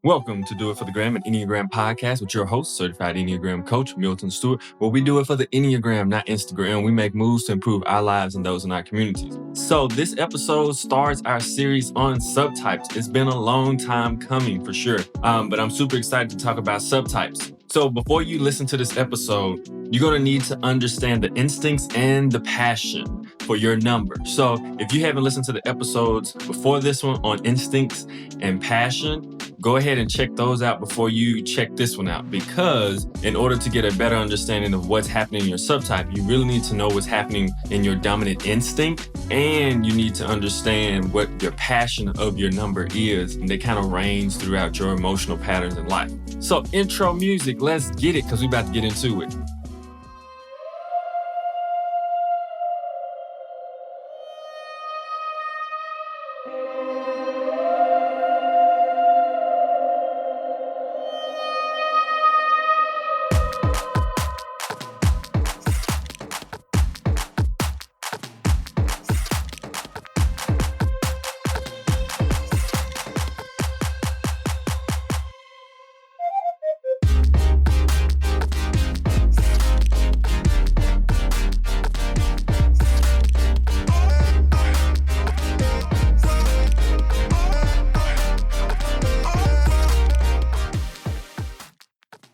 Welcome to Do It for the Gram, an Enneagram podcast with your host, certified Enneagram coach, Milton Stewart, where we do it for the Enneagram, not Instagram. We make moves to improve our lives and those in our communities. So this episode starts our series on subtypes. It's been a long time coming for sure, but I'm super excited to talk about subtypes. So before you listen to this episode, you're going to need to understand the instincts and the passion for your number. So if you haven't listened to the episodes before this one on instincts and passion, go ahead and check those out before you check this one out, because in order to get a better understanding of what's happening in your subtype, you really need to know what's happening in your dominant instinct, and you need to understand what your passion of your number is, and they kind of range throughout your emotional patterns in life. So intro music, let's get it, because we're about to get into it.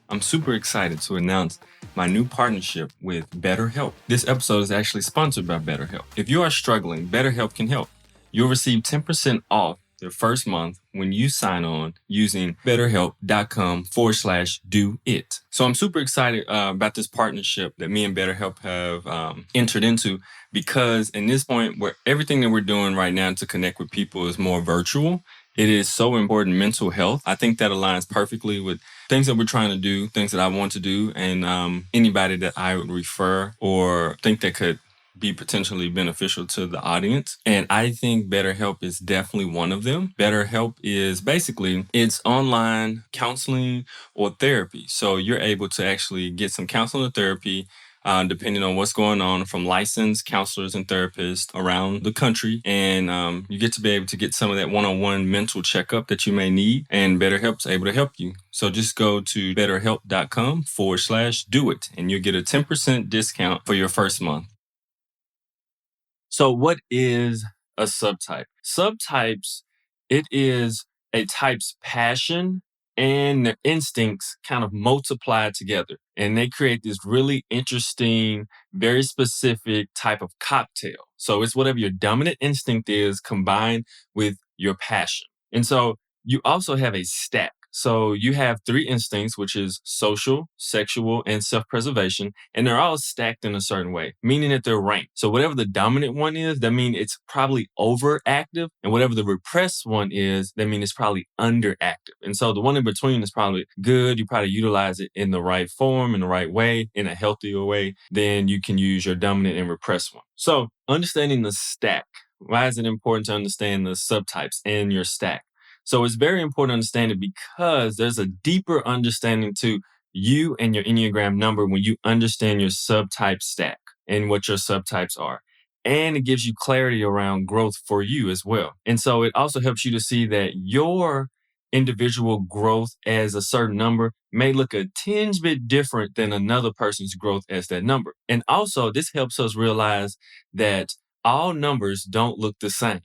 I'm super excited to announce my new partnership with BetterHelp. This episode is actually sponsored by BetterHelp. If you are struggling, BetterHelp can help. You'll receive 10% off your first month when you sign on using betterhelp.com/do-it. So I'm super excited about this partnership that me and BetterHelp have entered into, because in this point where everything that we're doing right now to connect with people is more virtual, it is so important. Mental health, I think that aligns perfectly with things that we're trying to do, things that I want to do, and anybody that I would refer or think that could be potentially beneficial to the audience. And I think BetterHelp is definitely one of them. BetterHelp is basically, it's online counseling or therapy. So you're able to actually get some counseling or therapy depending on what's going on, from licensed counselors and therapists around the country. And you get to be able to get some of that one-on-one mental checkup that you may need, and BetterHelp's able to help you. So just go to betterhelp.com/do-it, and you'll get a 10% discount for your first month. So what is a subtype? Subtypes, it is a type's passion and their instincts kind of multiplied together. And they create this really interesting, very specific type of cocktail. So it's whatever your dominant instinct is combined with your passion. And so you also have a stack. So you have 3 instincts, which is social, sexual, and self-preservation, and they're all stacked in a certain way, meaning that they're ranked. So whatever the dominant one is, that means it's probably overactive, and whatever the repressed one is, that means it's probably underactive. And so the one in between is probably good. You probably utilize it in the right form, in the right way, in a healthier way. Then you can use your dominant and repressed one. So understanding the stack, why is it important to understand the subtypes and your stack? So it's very important to understand it because there's a deeper understanding to you and your Enneagram number when you understand your subtype stack and what your subtypes are. And it gives you clarity around growth for you as well. And so it also helps you to see that your individual growth as a certain number may look a tinge bit different than another person's growth as that number. And also this helps us realize that all numbers don't look the same.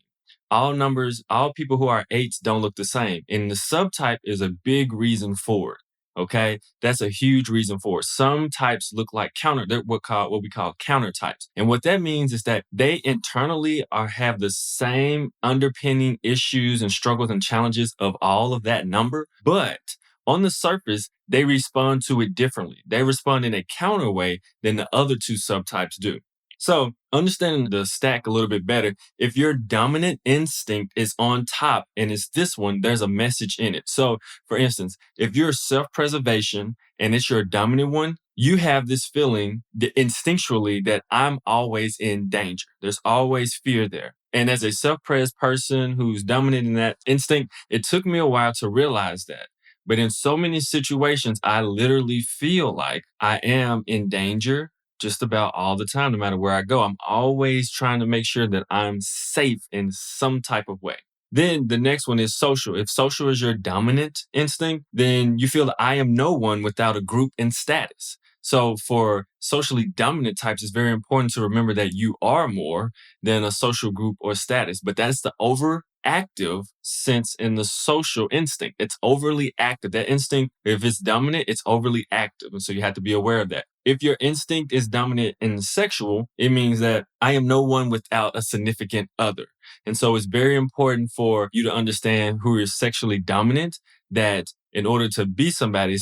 All numbers, all people who are 8s don't look the same. And the subtype is a big reason for it. Okay. That's a huge reason for it. Some types look like they're what we call counter types. And what that means is that they internally have the same underpinning issues and struggles and challenges of all of that number. But on the surface, they respond to it differently. They respond in a counter way than the other 2 subtypes do. So understanding the stack a little bit better, if your dominant instinct is on top and it's this one, there's a message in it. So for instance, if you're self-preservation and it's your dominant one, you have this feeling instinctually that I'm always in danger. There's always fear there. And as a self-pres person who's dominant in that instinct, it took me a while to realize that. But in so many situations, I literally feel like I am in danger just about all the time, no matter where I go. I'm always trying to make sure that I'm safe in some type of way. Then the next one is social. If social is your dominant instinct, then you feel that I am no one without a group and status. So for socially dominant types, it's very important to remember that you are more than a social group or status. But that's the overactive sense in the social instinct. It's overly active. That instinct, if it's dominant, it's overly active. And so you have to be aware of that. If your instinct is dominant in sexual, it means that I am no one without a significant other. And so it's very important for you to understand who is sexually dominant, that in order to be somebody,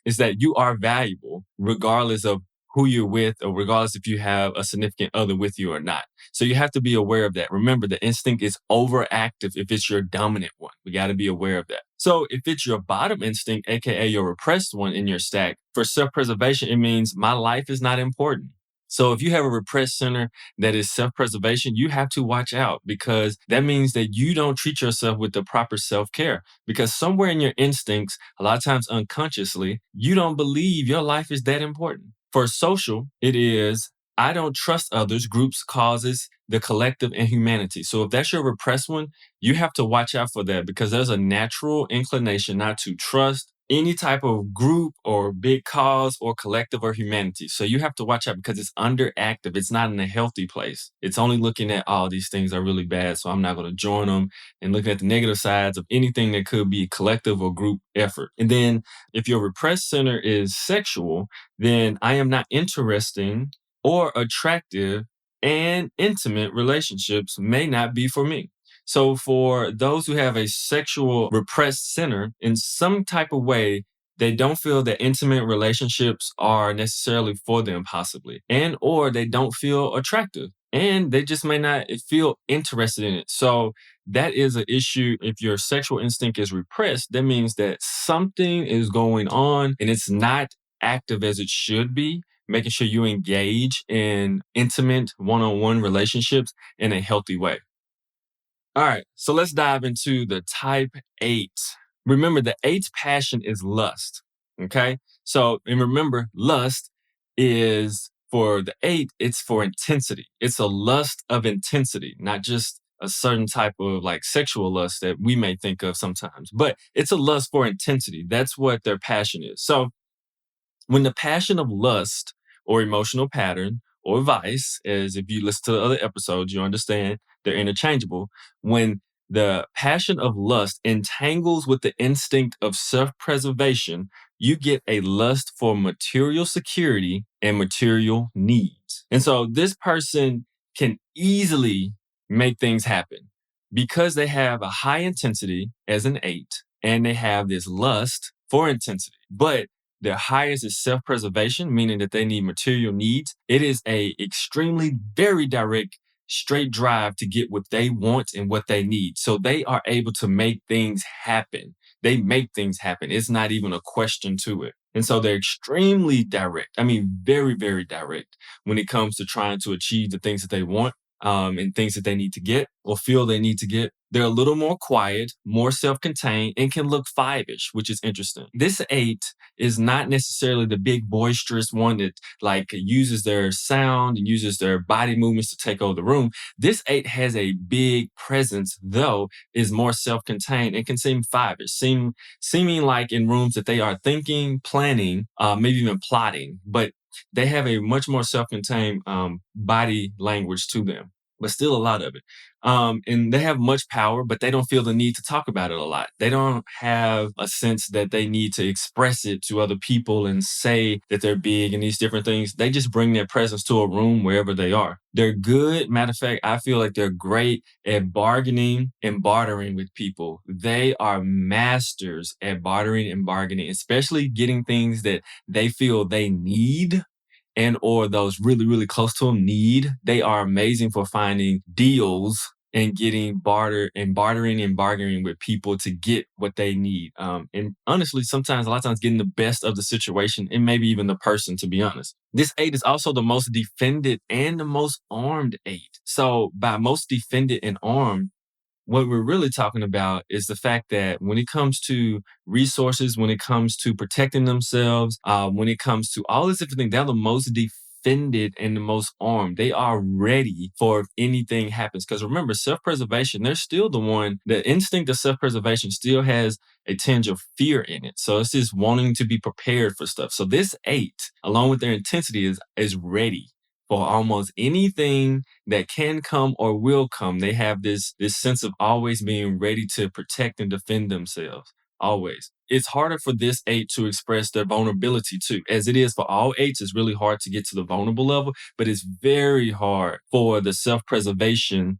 it's that you are valuable regardless of who you're with or regardless if you have a significant other with you or not. So you have to be aware of that. Remember, the instinct is overactive if it's your dominant one. We got to be aware of that. So if it's your bottom instinct, aka your repressed one in your stack, for self-preservation, it means my life is not important. So if you have a repressed center that is self-preservation, you have to watch out, because that means that you don't treat yourself with the proper self-care, because somewhere in your instincts, a lot of times unconsciously, you don't believe your life is that important. For social, it is I don't trust others, groups, causes, the collective, and humanity. So if that's your repressed one, you have to watch out for that, because there's a natural inclination not to trust any type of group or big cause or collective or humanity. So you have to watch out, because it's underactive. It's not in a healthy place. It's only looking at all these things are really bad, so I'm not going to join them, and looking at the negative sides of anything that could be collective or group effort. And then if your repressed center is sexual, then I am not interesting or attractive, and intimate relationships may not be for me. So for those who have a sexual repressed center, in some type of way, they don't feel that intimate relationships are necessarily for them, possibly, and or they don't feel attractive, and they just may not feel interested in it. So that is an issue. If your sexual instinct is repressed, that means that something is going on and it's not active as it should be, making sure you engage in intimate one-on-one relationships in a healthy way. All right, so let's dive into the type 8. Remember, the eight's passion is lust. Okay, so and remember, lust is for the 8, it's for intensity. It's a lust of intensity, not just a certain type of like sexual lust that we may think of sometimes, but it's a lust for intensity. That's what their passion is. So when the passion of lust or emotional pattern or vice, as if you listen to the other episodes, you understand they're interchangeable. When the passion of lust entangles with the instinct of self preservation, you get a lust for material security and material needs. And so this person can easily make things happen because they have a high intensity as an 8 and they have this lust for intensity. But their highest is self-preservation, meaning that they need material needs. It is a extremely, very direct, straight drive to get what they want and what they need. So they are able to make things happen. They make things happen. It's not even a question to it. And so they're extremely direct. I mean, very, very direct when it comes to trying to achieve the things that they want. And things that they need to get or feel they need to get. They're a little more quiet, more self-contained, and can look 5-ish, which is interesting. This 8 is not necessarily the big boisterous one that like uses their sound and uses their body movements to take over the room. This 8 has a big presence, though is more self-contained and can seem 5-ish, seeming like in rooms that they are thinking, planning, maybe even plotting, but they have a much more self-contained body language to them, but still a lot of it. And they have much power, but they don't feel the need to talk about it a lot. They don't have a sense that they need to express it to other people and say that they're big and these different things. They just bring their presence to a room wherever they are. They're good. Matter of fact, I feel like they're great at bargaining and bartering with people. They are masters at bartering and bargaining, especially getting things that they feel they need and or those really, really close to them need. They are amazing for finding deals and getting bartering and bargaining with people to get what they need. And honestly, sometimes, a lot of times, getting the best of the situation and maybe even the person, to be honest. This 8 is also the most defended and the most armed 8. So by most defended and armed, what we're really talking about is the fact that when it comes to resources, when it comes to protecting themselves, when it comes to all these different things, they're the most defended and the most armed. They are ready for if anything happens. Because remember, self-preservation, they're still the instinct of self-preservation still has a tinge of fear in it. So it's just wanting to be prepared for stuff. So this 8, along with their intensity, is ready for almost anything that can come or will come. They have this sense of always being ready to protect and defend themselves. Always. It's harder for this 8 to express their vulnerability too. As it is for all 8s, it's really hard to get to the vulnerable level, but it's very hard for the self-preservation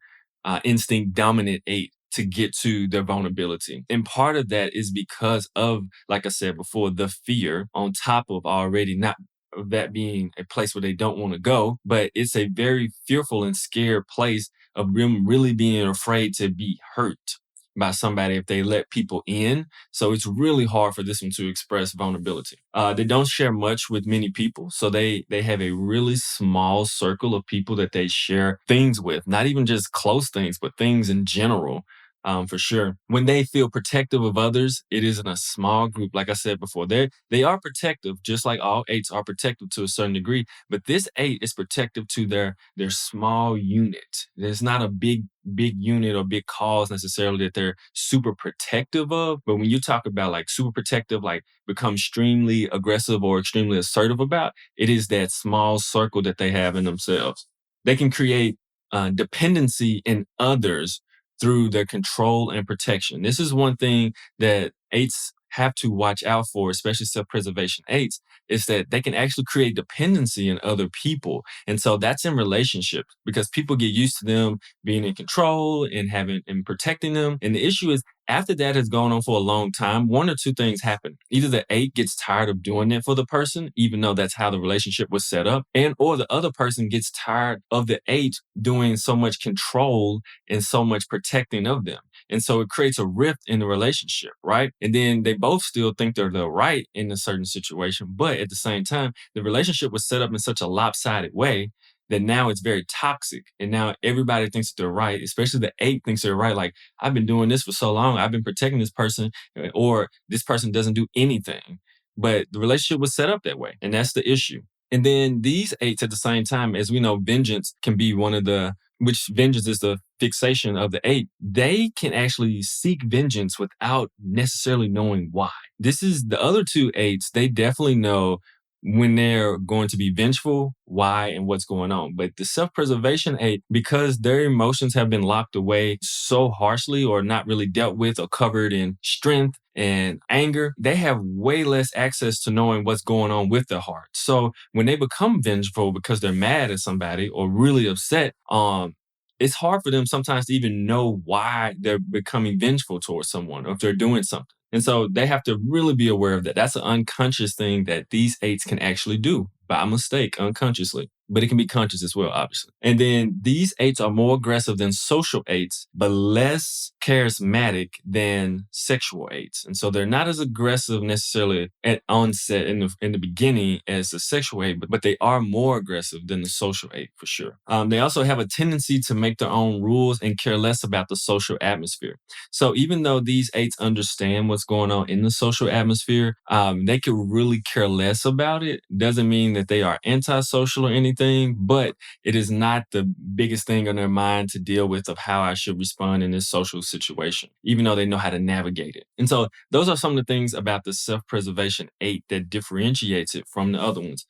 instinct dominant 8 to get to their vulnerability. And part of that is because of, like I said before, the fear on top of already not of that being a place where they don't want to go, but it's a very fearful and scared place of them really being afraid to be hurt by somebody if they let people in. So it's really hard for this one to express vulnerability. They don't share much with many people. So they have a really small circle of people that they share things with, not even just close things, but things in general. For sure. When they feel protective of others, it is in a small group. Like I said before, they are protective, just like all 8s are protective to a certain degree. But this 8 is protective to their small unit. There's not a big unit or big cause necessarily that they're super protective of. But when you talk about like super protective, like become extremely aggressive or extremely assertive about, it is that small circle that they have in themselves. They can create dependency in others through their control and protection. This is one thing that 8s have to watch out for, especially self-preservation 8s, is that they can actually create dependency in other people. And so that's in relationships because people get used to them being in control and protecting them. And the issue is after that has gone on for a long time, one or two things happen. Either the 8 gets tired of doing it for the person, even though that's how the relationship was set up, or the other person gets tired of the 8 doing so much control and so much protecting of them. And so it creates a rift in the relationship, right? And then they both still think they're the right in a certain situation. But at the same time, the relationship was set up in such a lopsided way that now it's very toxic. And now everybody thinks that they're right, especially the 8 thinks they're right. Like, I've been doing this for so long. I've been protecting this person, or this person doesn't do anything. But the relationship was set up that way. And that's the issue. And then these 8s at the same time, as we know, vengeance can be which vengeance is the fixation of the 8. They can actually seek vengeance without necessarily knowing why. This is the other 2 8s. They definitely know when they're going to be vengeful, why, and what's going on. But the self-preservation 8, because their emotions have been locked away so harshly or not really dealt with or covered in strength and anger, they have way less access to knowing what's going on with their heart. So when they become vengeful because they're mad at somebody or really upset, it's hard for them sometimes to even know why they're becoming vengeful towards someone or if they're doing something. And so they have to really be aware of that. That's an unconscious thing that these 8s can actually do by mistake, unconsciously. But it can be conscious as well, obviously. And then these 8s are more aggressive than social 8s, but less charismatic than sexual 8s. And so they're not as aggressive necessarily at onset in the beginning as the sexual 8, but they are more aggressive than the social 8 for sure. They also have a tendency to make their own rules and care less about the social atmosphere. So even though these 8s understand what's going on in the social atmosphere, they could really care less about it. Doesn't mean that they are antisocial or anything, but it is not the biggest thing on their mind to deal with of how I should respond in this social situation, even though they know how to navigate it. And so those are some of the things about the self-preservation 8 that differentiates it from the other ones.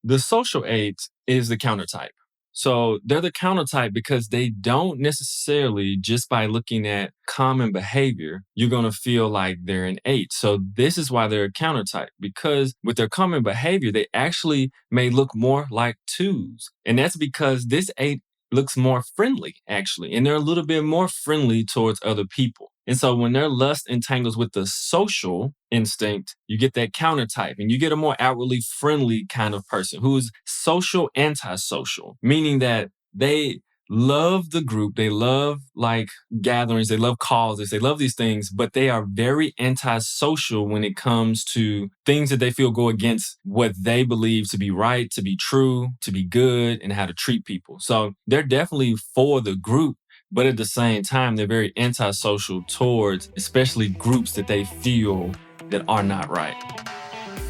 The social 8 is the counter type. So they're the counter type because they don't necessarily, just by looking at common behavior, you're going to feel like they're an 8. So this is why they're a counter type, because with their common behavior, they actually may look more like 2s. And that's because this 8 looks more friendly, actually, and they're a little bit more friendly towards other people. And so when their lust entangles with the social instinct, you get that counter type and you get a more outwardly friendly kind of person who's social antisocial, meaning that they love the group, they love like gatherings, they love causes, they love these things, but they are very antisocial when it comes to things that they feel go against what they believe to be right, to be true, to be good, and how to treat people. So they're definitely for the group, but at the same time, they're very antisocial towards especially groups that they feel that are not right.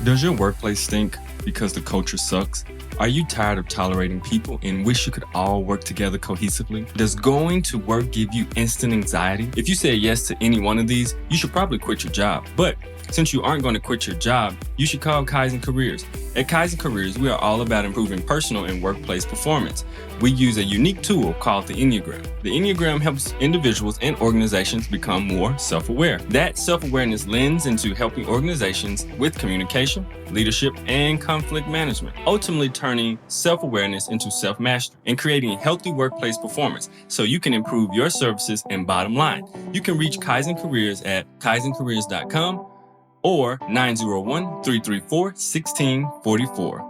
Does your workplace stink because the culture sucks? Are you tired of tolerating people and wish you could all work together cohesively? Does going to work give you instant anxiety? If you say yes to any one of these, you should probably quit your job. But since you aren't going to quit your job, you should call Kaizen Careers. At Kaizen Careers, we are all about improving personal and workplace performance. We use a unique tool called the Enneagram. The Enneagram helps individuals and organizations become more self-aware. That self-awareness lends into helping organizations with communication, leadership, and conflict management, ultimately turning self-awareness into self-mastery and creating healthy workplace performance so you can improve your services and bottom line. You can reach Kaizen Careers at kaizencareers.com or 901-334-1644.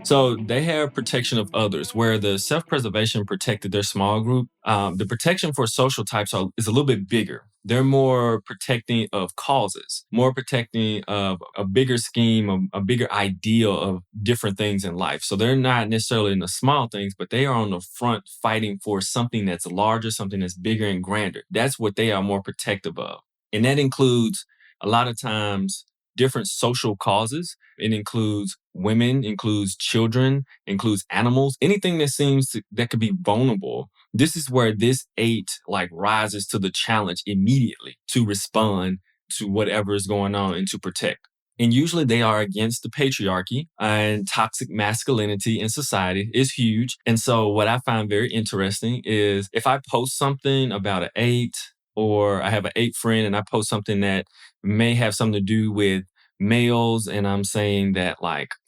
So they have protection of others, where the self-preservation protected their small group. The protection for social types is a little bit bigger. They're more protecting of causes, more protecting of a bigger scheme, a bigger ideal of different things in life. So they're not necessarily in the small things, but they are on the front fighting for something that's larger, something that's bigger and grander. That's what they are more protective of. And that includes a lot of times different social causes. It includes women, includes children, includes animals, anything that could be vulnerable. This is where this 8 rises to the challenge immediately to respond to whatever is going on and to protect. And usually they are against the patriarchy, and toxic masculinity in society is huge. And so what I find very interesting is if I post something about an 8, or I have an 8 friend and I post something that may have something to do with males, and I'm saying that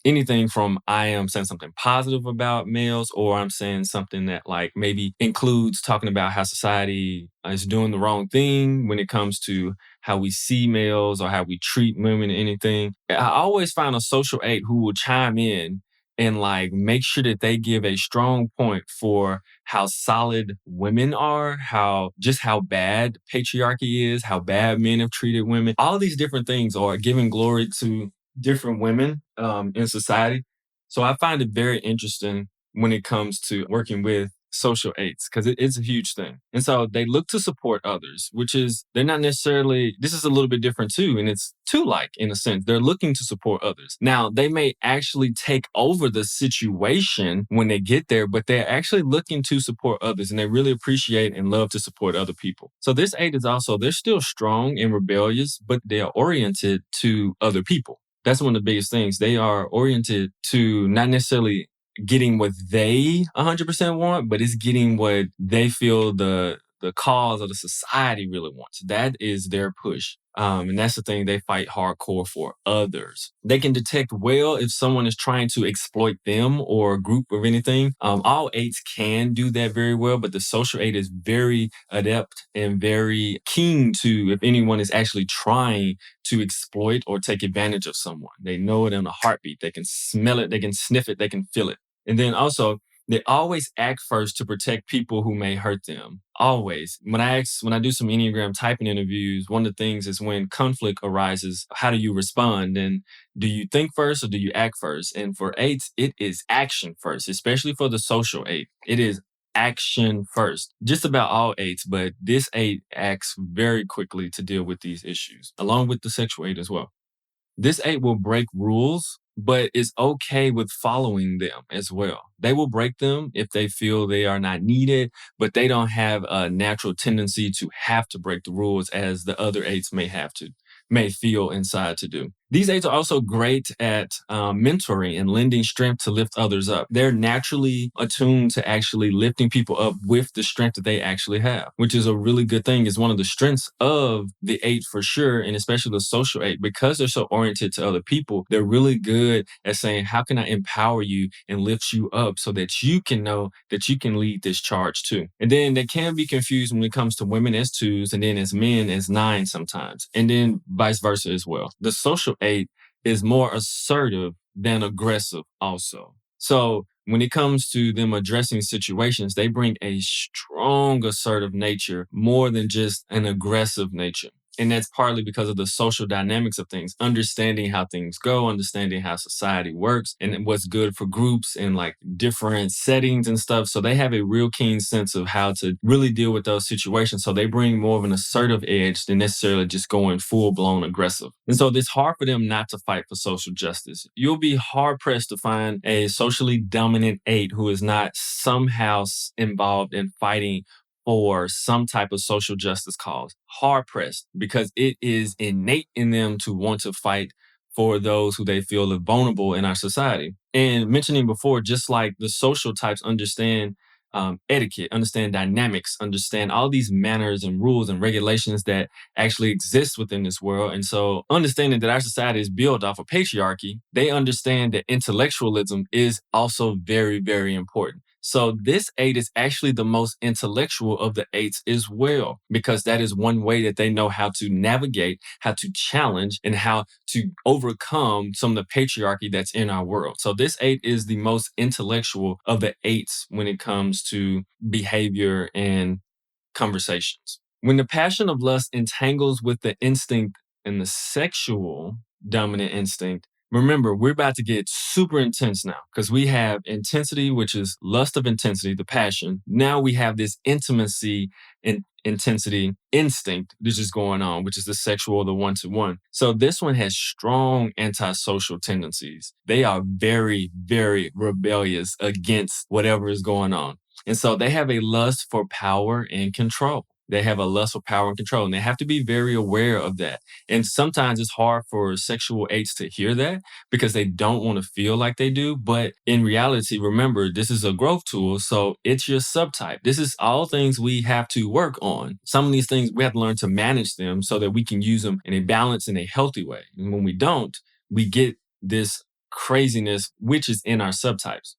anything from I am saying something positive about males, or I'm saying something that maybe includes talking about how society is doing the wrong thing when it comes to how we see males or how we treat women or anything. I always find a social 8 who will chime in and make sure that they give a strong point for how solid women are, how bad patriarchy is, how bad men have treated women. All these different things are giving glory to different women in society. So I find it very interesting when it comes to working with social 8s, because it's a huge thing. And so they look to support others, they're not necessarily, this is a little bit different too. And it's two-like in a sense. They're looking to support others. Now, they may actually take over the situation when they get there, but they're actually looking to support others, and they really appreciate and love to support other people. So this 8 is also, they're still strong and rebellious, but they are oriented to other people. That's one of the biggest things. They are oriented to not necessarily getting what they 100% want, but it's getting what they feel the cause of the society really wants. That is their push. And that's the thing they fight hardcore for, others. They can detect well if someone is trying to exploit them or a group or anything. All 8s can do that very well, but the social 8 is very adept and very keen to if anyone is actually trying to exploit or take advantage of someone. They know it in a heartbeat. They can smell it, they can sniff it, they can feel it. And then also, they always act first to protect people who may hurt them. Always. When I do some Enneagram typing interviews, one of the things is when conflict arises, how do you respond? And do you think first or do you act first? And for 8s, it is action first, especially for the social 8. It is action first. Just about all 8s, but this 8 acts very quickly to deal with these issues, along with the sexual 8 as well. This 8 will break rules, but is okay with following them as well. They will break them if they feel they are not needed, but they don't have a natural tendency to have to break the rules as the other 8s may feel inside to do. These 8s are also great at mentoring and lending strength to lift others up. They're naturally attuned to actually lifting people up with the strength that they actually have, which is a really good thing. It's one of the strengths of the 8 for sure, and especially the social 8, because they're so oriented to other people. They're really good at saying, how can I empower you and lift you up so that you can know that you can lead this charge too? And then they can be confused when it comes to women as 2s and then as men as 9s sometimes, and then vice versa as well. The social 8 is more assertive than aggressive also. So when it comes to them addressing situations, they bring a strong assertive nature more than just an aggressive nature. And that's partly because of the social dynamics of things, understanding how things go, understanding how society works and what's good for groups and like different settings and stuff. So they have a real keen sense of how to really deal with those situations. So they bring more of an assertive edge than necessarily just going full blown aggressive. And so it's hard for them not to fight for social justice. You'll be hard pressed to find a socially dominant eight who is not somehow involved in fighting for some type of social justice cause. Hard pressed, because it is innate in them to want to fight for those who they feel are vulnerable in our society. And mentioning before, just like the social types understand etiquette, understand dynamics, understand all these manners and rules and regulations that actually exist within this world. And so understanding that our society is built off of patriarchy, they understand that intellectualism is also very, very important. So this eight is actually the most intellectual of the eights as well, because that is one way that they know how to navigate, how to challenge, and how to overcome some of the patriarchy that's in our world. So this eight is the most intellectual of the eights when it comes to behavior and conversations. When the passion of lust entangles with the instinct and the sexual dominant instinct, remember, we're about to get super intense now because we have intensity, which is lust of intensity, the passion. Now we have this intimacy and intensity instinct that's just going on, which is the sexual, the one-to-one. So this one has strong antisocial tendencies. They are very, very rebellious against whatever is going on. And so they have a lust for power and control. They have a lust for power and control, and they have to be very aware of that. And sometimes it's hard for sexual eights to hear that because they don't want to feel like they do. But in reality, remember, this is a growth tool. So it's your subtype. This is all things we have to work on. Some of these things we have to learn to manage them so that we can use them in a balanced and a healthy way. And when we don't, we get this craziness, which is in our subtypes.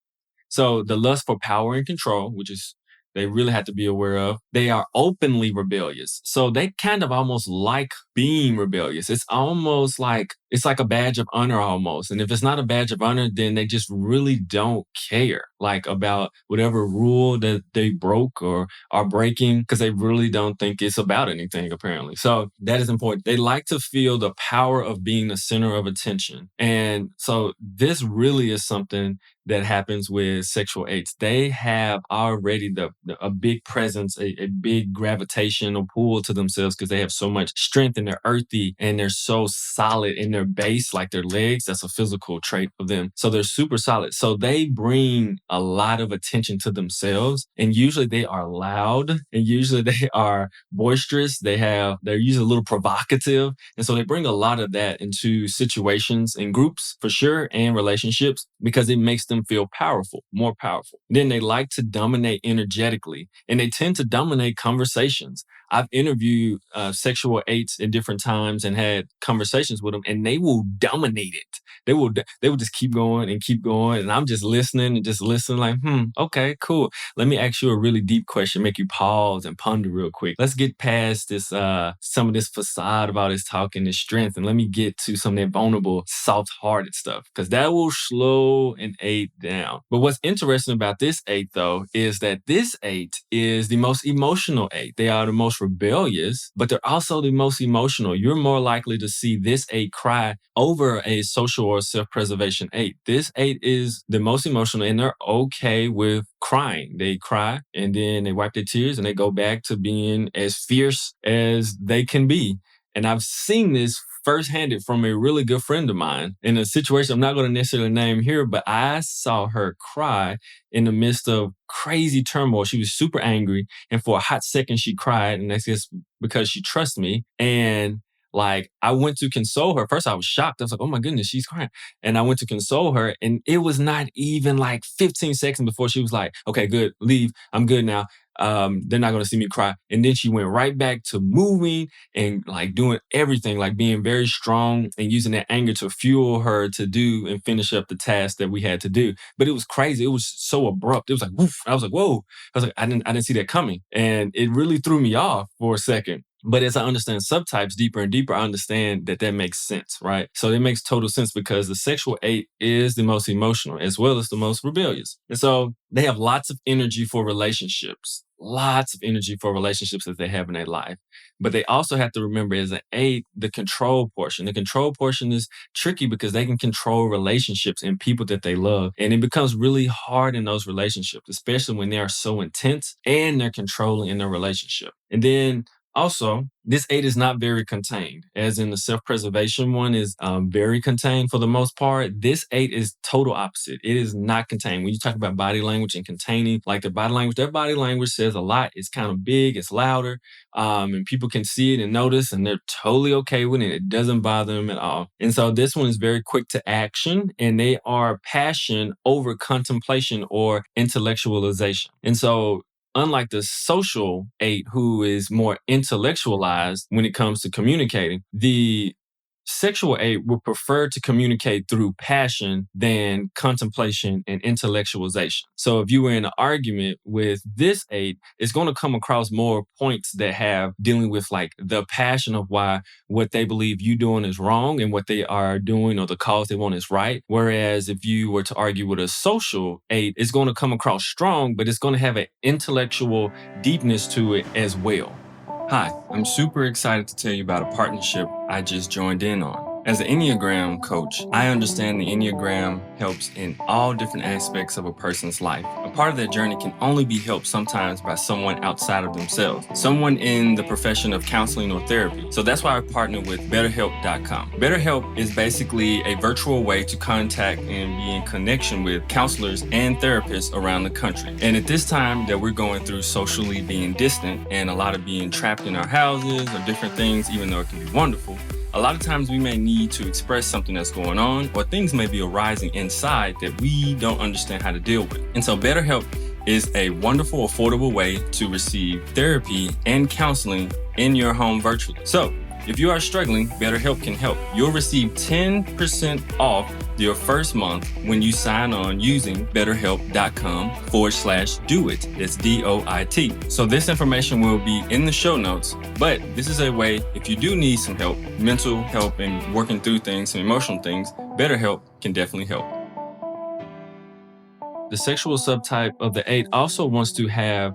So the lust for power and control, which is they really have to be aware of. They are openly rebellious. So they kind of almost like being rebellious. It's almost like, it's like a badge of honor almost. And if it's not a badge of honor, then they just really don't care like about whatever rule that they broke or are breaking because they really don't think it's about anything apparently. So that is important. They like to feel the power of being the center of attention. And so this really is something that happens with sexual eights. They have already a big presence, a big gravitational pull to themselves because they have so much strength and they're earthy and they're so solid in their base, like their legs. That's a physical trait of them. So they're super solid. So they bring a lot of attention to themselves. And usually they are loud and usually they are boisterous. They're usually a little provocative. And so they bring a lot of that into situations and groups for sure and relationships because it makes them feel powerful, more powerful. Then they like to dominate energetically and they tend to dominate conversations. I've interviewed sexual eights at different times and had conversations with them, and they will dominate it. They will just keep going, and I'm just listening and just listening like, okay, cool. Let me ask you a really deep question, make you pause and ponder real quick. Let's get past this, some of this facade of all this talk and this strength, and let me get to some of that vulnerable, soft-hearted stuff, because that will slow an eight down. But what's interesting about this eight, though, is that this eight is the most emotional eight. They are the most rebellious, but they're also the most emotional. You're more likely to see this eight cry over a social or self-preservation eight. This eight is the most emotional and they're okay with crying. They cry and then they wipe their tears and they go back to being as fierce as they can be. And I've seen this first-handed from a really good friend of mine in a situation I'm not going to necessarily name here, but I saw her cry in the midst of crazy turmoil. She was super angry. And for a hot second, she cried. And that's just because she trusts me. And like, I went to console her. First, I was shocked. I was like, oh my goodness, she's crying. And I went to console her. And it was not even like 15 seconds before she was like, okay, good, leave. I'm good now. They're not going to see me cry. And then she went right back to moving and like doing everything, like being very strong and using that anger to fuel her to do and finish up the task that we had to do. But it was crazy. It was so abrupt. It was like, woof. I was like, whoa. I was like, I didn't see that coming. And it really threw me off for a second. But as I understand subtypes deeper and deeper, I understand that that makes sense, right? So it makes total sense because the sexual eight is the most emotional as well as the most rebellious. And so they have lots of energy for relationships, lots of energy for relationships that they have in their life. But they also have to remember as an eight, the control portion is tricky because they can control relationships and people that they love. And it becomes really hard in those relationships, especially when they are so intense and they're controlling in their relationship. And then also, this eight is not very contained, as in the self preservation one is very contained for the most part. This eight is total opposite. It is not contained. When you talk about body language and containing, like their body language says a lot. It's kind of big, it's louder, and people can see it and notice, and they're totally okay with it. It doesn't bother them at all. And so this one is very quick to action, and they are passion over contemplation or intellectualization. And so unlike the social eight who is more intellectualized when it comes to communicating, the sexual eight would prefer to communicate through passion than contemplation and intellectualization. So if you were in an argument with this eight, it's going to come across more points that have dealing with like the passion of why what they believe you doing is wrong and what they are doing or the cause they want is right. Whereas if you were to argue with a social eight, it's going to come across strong, but it's going to have an intellectual deepness to it as well. Hi, I'm super excited to tell you about a partnership I just joined in on. As an Enneagram coach, I understand the Enneagram helps in all different aspects of a person's life. A part of that journey can only be helped sometimes by someone outside of themselves, someone in the profession of counseling or therapy. So that's why I partnered with BetterHelp.com. BetterHelp is basically a virtual way to contact and be in connection with counselors and therapists around the country. And at this time that we're going through socially being distant and a lot of being trapped in our houses or different things, even though it can be wonderful, a lot of times we may need to express something that's going on, or things may be arising inside that we don't understand how to deal with. And so BetterHelp is a wonderful, affordable way to receive therapy and counseling in your home virtually. So if you are struggling, BetterHelp can help. You'll receive 10% off your first month when you sign on using betterhelp.com/doit. That's DOIT. So this information will be in the show notes, but this is a way, if you do need some help, mental help and working through things, some emotional things, BetterHelp can definitely help. The sexual subtype of the eight also wants to have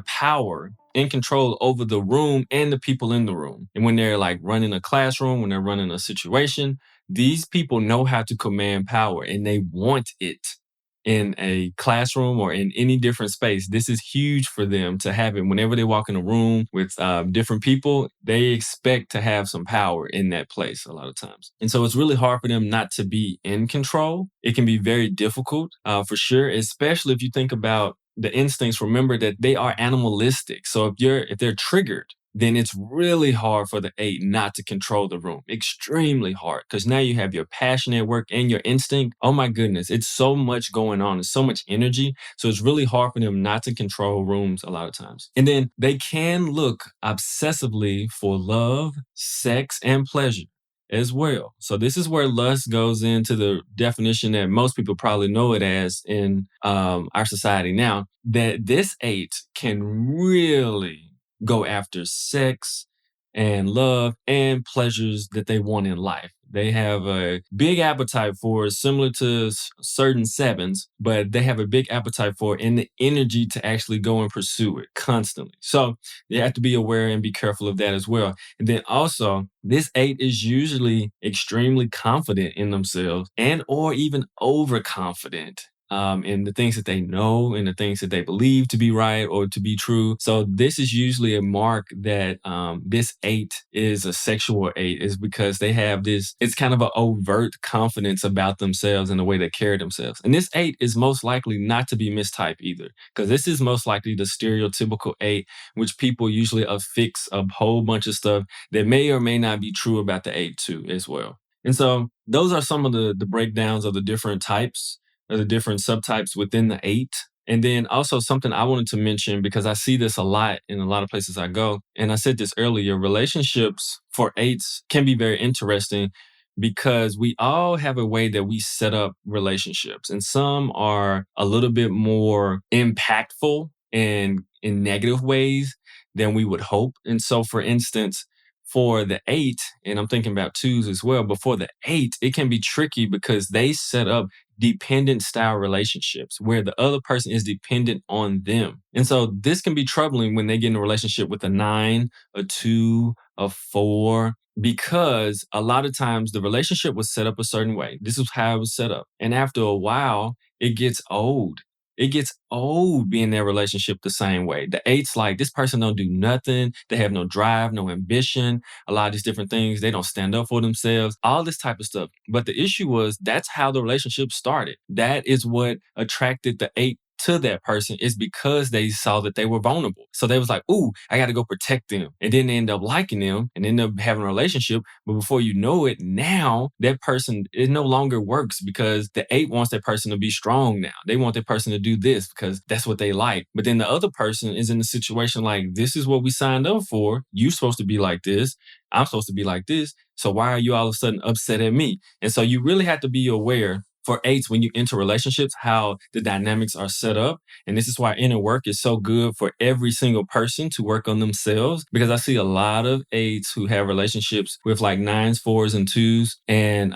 power and control over the room and the people in the room. And when they're like running a classroom, when they're running a situation, these people know how to command power and they want it in a classroom or in any different space. This is huge for them to have it. Whenever they walk in a room with different people, they expect to have some power in that place a lot of times. And so it's really hard for them not to be in control. It can be very difficult for sure, especially if you think about the instincts. Remember that they are animalistic. So if they're triggered, then it's really hard for the eight not to control the room. Extremely hard, because now you have your passion at work and your instinct. Oh my goodness, it's so much going on. It's so much energy. So it's really hard for them not to control rooms a lot of times. And then they can look obsessively for love, sex, and pleasure as well. So this is where lust goes into the definition that most people probably know it as in our society now, that this eight can really go after sex and love and pleasures that they want in life. They have a big appetite for, similar to certain sevens, but they have a big appetite for and the energy to actually go and pursue it constantly. So you have to be aware and be careful of that as well. And then also, this eight is usually extremely confident in themselves and or even overconfident in the things that they know and the things that they believe to be right or to be true. So this is usually a mark that this eight is a sexual eight, is because they have this, it's kind of an overt confidence about themselves and the way they carry themselves. And this eight is most likely not to be mistyped either, because this is most likely the stereotypical eight, which people usually affix a whole bunch of stuff that may or may not be true about the eight too as well. And so those are some of the breakdowns of the different types, or the different subtypes within the eight. And then also something I wanted to mention, because I see this a lot in a lot of places I go, and I said this earlier, relationships for eights can be very interesting because we all have a way that we set up relationships, and some are a little bit more impactful and in negative ways than we would hope. And so, for instance, for the eight, and I'm thinking about twos as well, but for the eight, it can be tricky because they set up dependent style relationships where the other person is dependent on them. And so this can be troubling when they get in a relationship with a nine, a two, a four, because a lot of times the relationship was set up a certain way. This is how it was set up. And after a while, it gets old. It gets old being in their relationship the same way. The eight's like, this person don't do nothing. They have no drive, no ambition, a lot of these different things. They don't stand up for themselves, all this type of stuff. But the issue was that's how the relationship started. That is what attracted the eight to that person, is because they saw that they were vulnerable. So they was like, ooh, I got to go protect them. And then they end up liking them and end up having a relationship. But before you know it, now that person, it no longer works because the eight wants that person to be strong now. They want that person to do this because that's what they like. But then the other person is in a situation like, this is what we signed up for. You're supposed to be like this. I'm supposed to be like this. So why are you all of a sudden upset at me? And so you really have to be aware for eights when you enter relationships, how the dynamics are set up. And this is why inner work is so good for every single person to work on themselves, because I see a lot of eights who have relationships with like nines, fours, and twos, and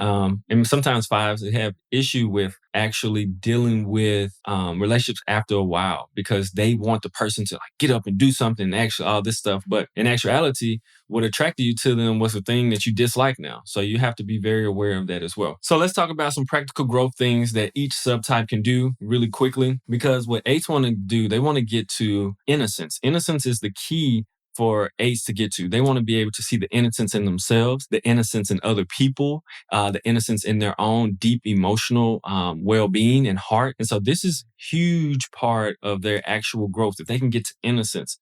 sometimes fives that have issue with actually dealing with relationships after a while because they want the person to like get up and do something, actually all this stuff. But in actuality, what attracted you to them was a thing that you dislike now. So you have to be very aware of that as well. So let's talk about some practical growth things that each subtype can do really quickly, because what eights want to do, they want to get to innocence. Innocence is the key for eights to get to. They want to be able to see the innocence in themselves, the innocence in other people, the innocence in their own deep emotional well-being and heart. And so this is huge part of their actual growth. If they can get to innocence,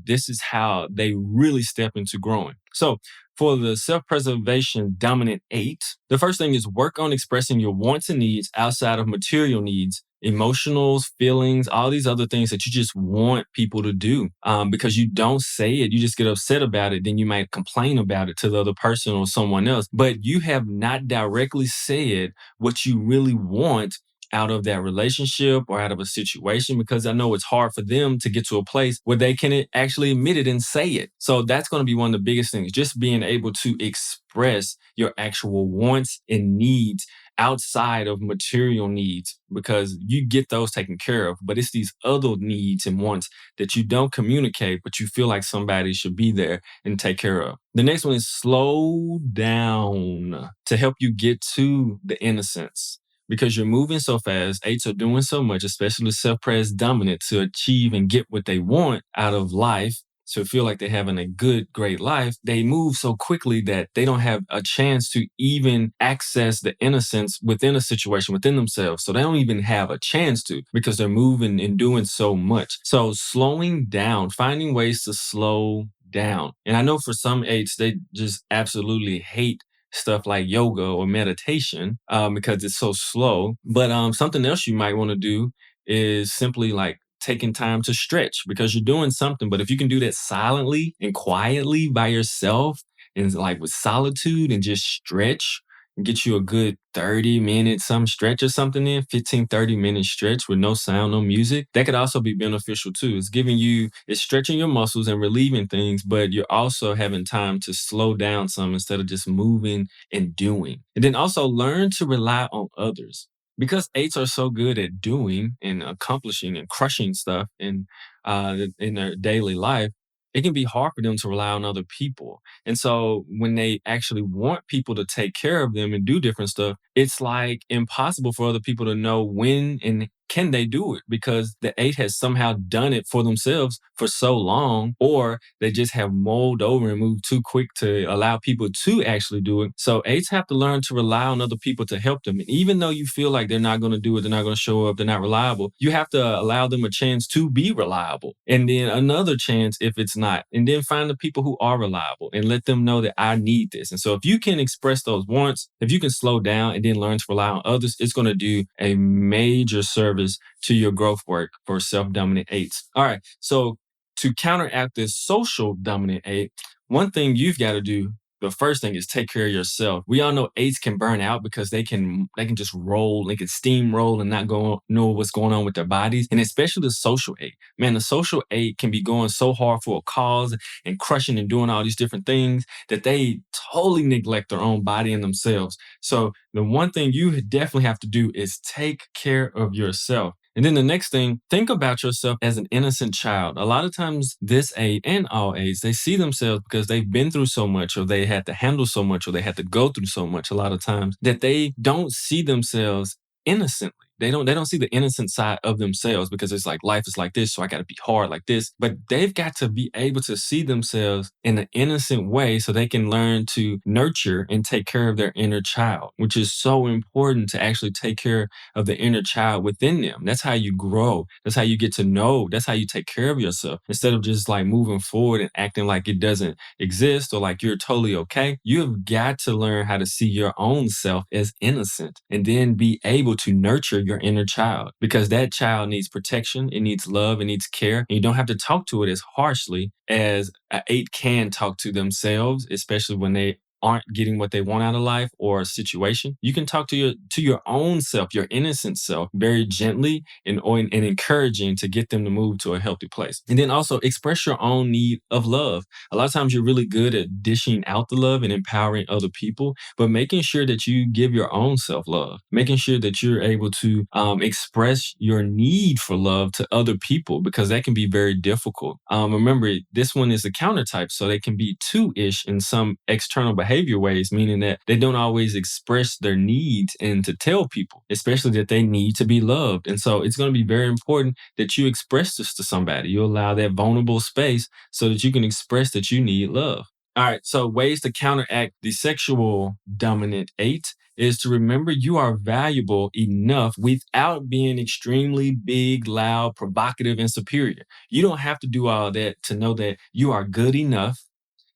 this is how they really step into growing. So for the self-preservation dominant eight, the first thing is work on expressing your wants and needs outside of material needs, emotionals, feelings, all these other things that you just want people to do. Because you don't say it, you just get upset about it, then you might complain about it to the other person or someone else. But you have not directly said what you really want out of that relationship or out of a situation, because I know it's hard for them to get to a place where they can actually admit it and say it. So that's going to be one of the biggest things, just being able to express your actual wants and needs outside of material needs, because you get those taken care of. But it's these other needs and wants that you don't communicate, but you feel like somebody should be there and take care of. The next one is slow down to help you get to the innocence. Because you're moving so fast, eights are doing so much, especially self-pres dominant, to achieve and get what they want out of life, to feel like they're having a good, great life. They move so quickly that they don't have a chance to even access the innocence within a situation, within themselves. So they don't even have a chance to, because they're moving and doing so much. So slowing down, finding ways to slow down. And I know for some eights, they just absolutely hate stuff like yoga or meditation because it's so slow. But something else you might want to do is simply like taking time to stretch, because you're doing something. But if you can do that silently and quietly by yourself and like with solitude and just stretch and get you a good 30 minutes, some stretch or something in 15, 30-minute stretch with no sound, no music, that could also be beneficial too. It's stretching your muscles and relieving things, but you're also having time to slow down some instead of just moving and doing. And then also learn to rely on others. Because eights are so good at doing and accomplishing and crushing stuff in their daily life, it can be hard for them to rely on other people. And so when they actually want people to take care of them and do different stuff, it's like impossible for other people to know when and can they do it, because the eight has somehow done it for themselves for so long, or they just have mulled over and moved too quick to allow people to actually do it. So eights have to learn to rely on other people to help them. And even though you feel like they're not going to do it, they're not going to show up, they're not reliable, you have to allow them a chance to be reliable. And then another chance if it's not. And then find the people who are reliable and let them know that I need this. And so if you can express those wants, if you can slow down and then learn to rely on others, it's going to do a major service to your growth work for self-dominant eights. All right. So to counteract this social dominant eight, one thing you've got to do the first thing is take care of yourself. We all know eights can burn out because they can just roll, they can steamroll and not know what's going on with their bodies. And especially the social eight. Man, the social eight can be going so hard for a cause and crushing and doing all these different things that they totally neglect their own body and themselves. So the one thing you definitely have to do is take care of yourself. And then the next thing, think about yourself as an innocent child. A lot of times, this age and all age, they see themselves because they've been through so much, or they had to handle so much, or they had to go through so much a lot of times that they don't see themselves innocently. They don't see the innocent side of themselves because it's like life is like this, so I got to be hard like this. But they've got to be able to see themselves in an innocent way so they can learn to nurture and take care of their inner child, which is so important to actually take care of the inner child within them. That's how you grow. That's how you get to know. That's how you take care of yourself. Instead of just like moving forward and acting like it doesn't exist or like you're totally okay, you have got to learn how to see your own self as innocent and then be able to nurture your inner child, because that child needs protection, it needs love, it needs care. And you don't have to talk to it as harshly as an eight can talk to themselves, especially when they aren't getting what they want out of life or a situation. You can talk to your own self, your innocent self, very gently and encouraging to get them to move to a healthy place. And then also express your own need of love. A lot of times you're really good at dishing out the love and empowering other people, but making sure that you give your own self love, making sure that you're able to express your need for love to other people, because that can be very difficult. Remember, this one is a counter type, so they can be two-ish in some external behavior ways, meaning that they don't always express their needs and to tell people, especially that they need to be loved. And so it's going to be very important that you express this to somebody. You allow that vulnerable space so that you can express that you need love. All right, so ways to counteract the sexual dominant eight is to remember you are valuable enough without being extremely big, loud, provocative, and superior. You don't have to do all that to know that you are good enough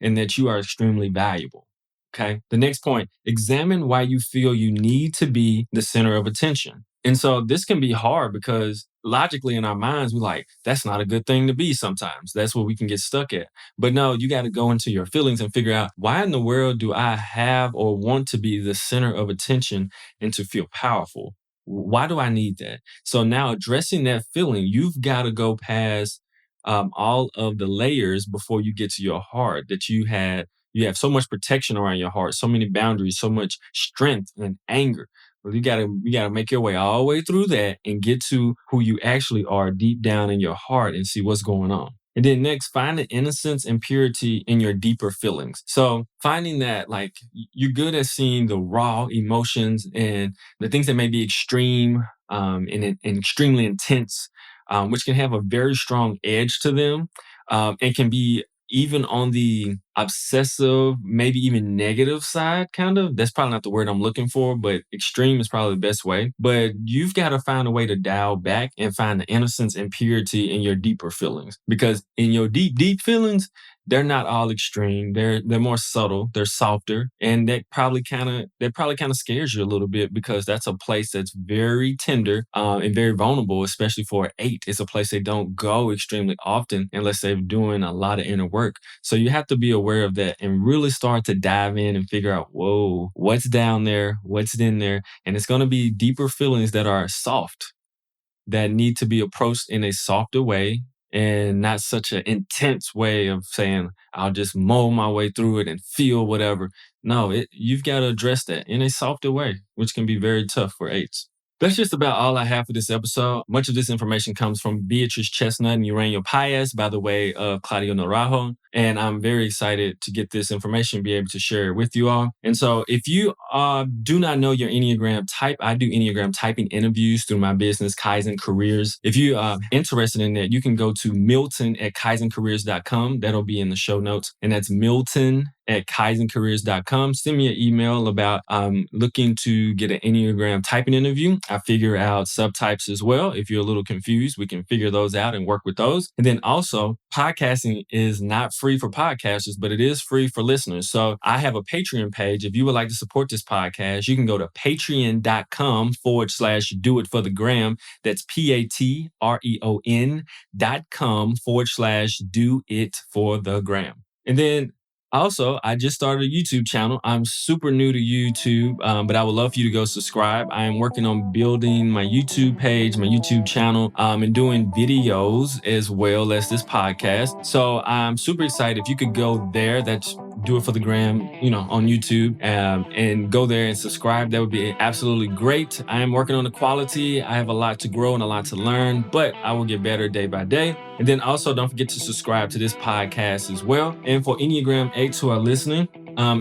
and that you are extremely valuable. Okay. The next point, examine why you feel you need to be the center of attention. And so this can be hard because logically in our minds, we're like, that's not a good thing to be sometimes. That's what we can get stuck at. But no, you got to go into your feelings and figure out, why in the world do I have or want to be the center of attention and to feel powerful? Why do I need that? So now addressing that feeling, you've got to go past all of the layers before you get to your heart, that you have so much protection around your heart, so many boundaries, so much strength and anger. Well, you gotta make your way all the way through that and get to who you actually are deep down in your heart and see what's going on. And then next, find the innocence and purity in your deeper feelings. So finding that like you're good at seeing the raw emotions and the things that may be extreme and extremely intense, which can have a very strong edge to them, and can be even on the obsessive, maybe even negative side, kind of. That's probably not the word I'm looking for, but extreme is probably the best way. But you've got to find a way to dial back and find the innocence and purity in your deeper feelings. Because in your deep, deep feelings, they're not all extreme. They're more subtle. They're softer, and that probably kind of scares you a little bit, because that's a place that's very tender and very vulnerable, especially for an eight. It's a place they don't go extremely often unless they're doing a lot of inner work. So you have to be aware of that and really start to dive in and figure out, whoa, what's down there, what's in there, and it's going to be deeper feelings that are soft, that need to be approached in a softer way and not such an intense way of saying, I'll just mow my way through it and feel whatever. No, you've got to address that in a softer way, which can be very tough for eights. That's just about all I have for this episode. Much of this information comes from Beatrice, Chestnut, and Uranio Paes by the way of Claudio Naranjo. And I'm very excited to get this information and be able to share it with you all. And so if you do not know your Enneagram type, I do Enneagram typing interviews through my business, Kaizen Careers. If you are interested in that, you can go to Milton at kaizencareers.com. That'll be in the show notes. And that's Milton at kaizencareers.com. Send me an email about looking to get an Enneagram typing interview. I figure out subtypes as well. If you're a little confused, we can figure those out and work with those. And then also, podcasting is not free for podcasters, but it is free for listeners. So I have a Patreon page. If you would like to support this podcast, you can go to patreon.com/do-it-for-the-gram. That's patreon.com/do-it-for-the-gram. And then Also, I just started a YouTube channel. I'm super new to YouTube, but I would love for you to go subscribe. I am working on building my YouTube page, my YouTube channel, and doing videos as well as this podcast. So I'm super excited. If you could go there, that's Do It for the Gram, on YouTube, and go there and subscribe. That would be absolutely great. I am working on the quality. I have a lot to grow and a lot to learn, but I will get better day by day. And then also don't forget to subscribe to this podcast as well. And for Enneagram 8s who are listening,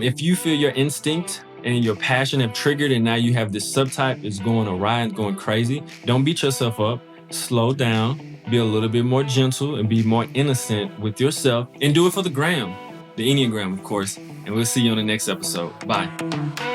if you feel your instinct and your passion have triggered and now you have this subtype is going awry and going crazy, don't beat yourself up. Slow down, be a little bit more gentle and be more innocent with yourself, and do it for the gram, the Enneagram, of course. And we'll see you on the next episode. Bye.